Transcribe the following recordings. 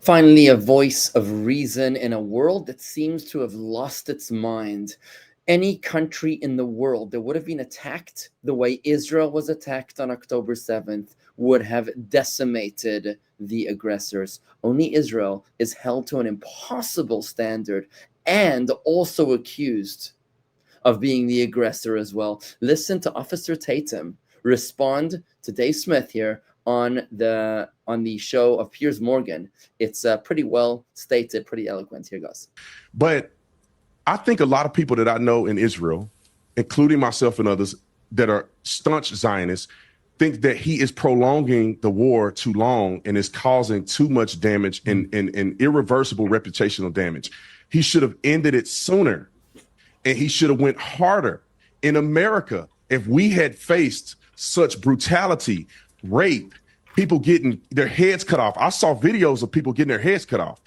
Finally, a voice of reason in a world that seems to have lost its mind. Any country in the world that would have been attacked the way Israel was attacked on October 7th would have decimated the aggressors. Only Israel is held to an impossible standard and also accused of being the aggressor as well. Listen to Officer Tatum respond to Dave Smith here on the show of Piers Morgan. It's pretty well stated, pretty eloquent. Here goes. But I think a lot of people that I know in Israel, including myself and others that are staunch Zionists, think that he is prolonging the war too long and is causing too much damage and irreversible reputational damage. He should have ended it sooner, and he should have went harder. In America, if we had faced such brutality, rape, people getting their heads cut off. I saw videos of people getting their heads cut off.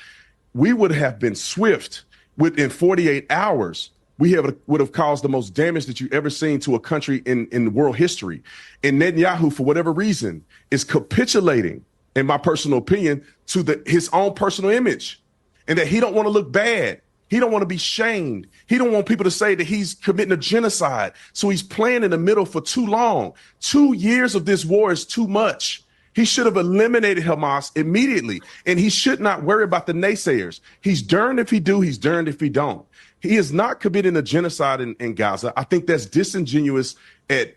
We would have been swift. Within 48 hours, we would have caused the most damage that you've ever seen to a country in world history. And Netanyahu, for whatever reason, is capitulating, in my personal opinion, to his own personal image, and that he don't want to look bad. He don't want to be shamed. He don't want people to say that he's committing a genocide. So he's playing in the middle for too long. 2 years of this war is too much. He should have eliminated Hamas immediately, and he should not worry about the naysayers. He's darned if he do, he's darned if he don't. He is not committing a genocide in Gaza. I think that's disingenuous at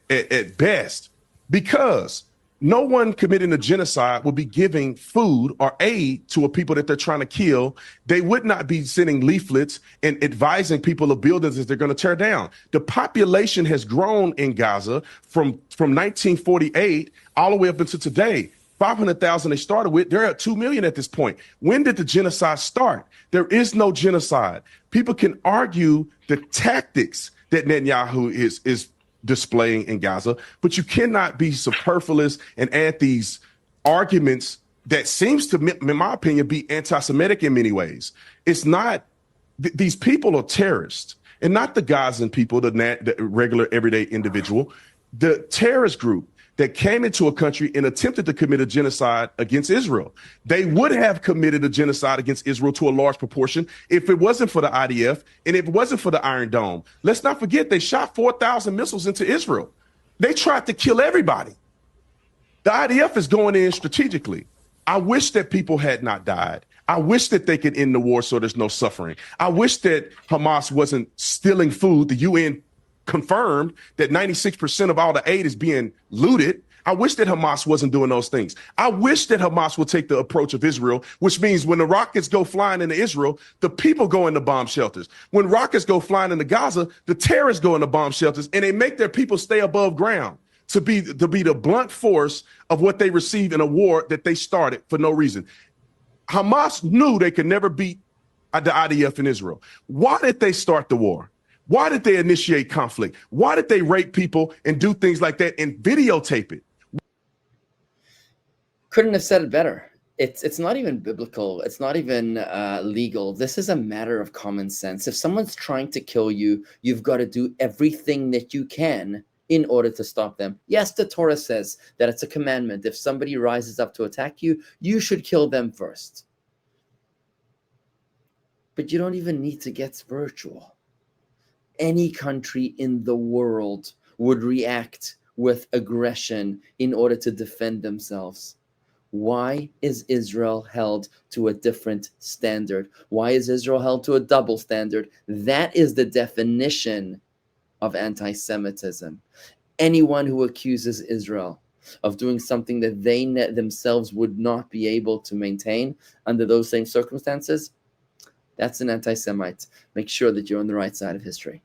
best, because no one committing a genocide would be giving food or aid to a people that they're trying to kill. They would not be sending leaflets and advising people of buildings that they're going to tear down. The population has grown in Gaza from 1948 all the way up until today. 500,000 they started with. They're at 2 million at this point. When did the genocide start? There is no genocide. People can argue the tactics that Netanyahu is displaying in Gaza, but you cannot be superfluous and add these arguments that seems to, in my opinion, be anti-Semitic in many ways. It's not, these people are terrorists, and not the Gazan people, the regular everyday individual, the terrorist group that came into a country and attempted to commit a genocide against Israel. They would have committed a genocide against Israel to a large proportion if it wasn't for the IDF and if it wasn't for the Iron Dome. Let's not forget they shot 4,000 missiles into Israel. They tried to kill everybody. The IDF is going in strategically. I wish that people had not died. I wish that they could end the war so there's no suffering. I wish that Hamas wasn't stealing food. The UN confirmed that 96% of all the aid is being looted. I wish that Hamas wasn't doing those things. I wish that Hamas would take the approach of Israel, which means when the rockets go flying into Israel, the people go into bomb shelters. When rockets go flying into Gaza, the terrorists go into bomb shelters, and they make their people stay above ground to be the blunt force of what they receive in a war that they started for no reason. Hamas knew they could never beat the IDF in Israel. Why did they start the war? Why did they initiate conflict? Why did they rape people and do things like that and videotape it? Couldn't have said it better. It's not even biblical. It's not even legal. This is a matter of common sense. If someone's trying to kill you, you've got to do everything that you can in order to stop them. Yes, the Torah says that it's a commandment. If somebody rises up to attack you, you should kill them first. But you don't even need to get spiritual. Any country in the world would react with aggression in order to defend themselves. Why is Israel held to a different standard? Why is Israel held to a double standard? That is the definition of anti-Semitism. Anyone who accuses Israel of doing something that they themselves would not be able to maintain under those same circumstances, that's an anti-Semite. Make sure that you're on the right side of history.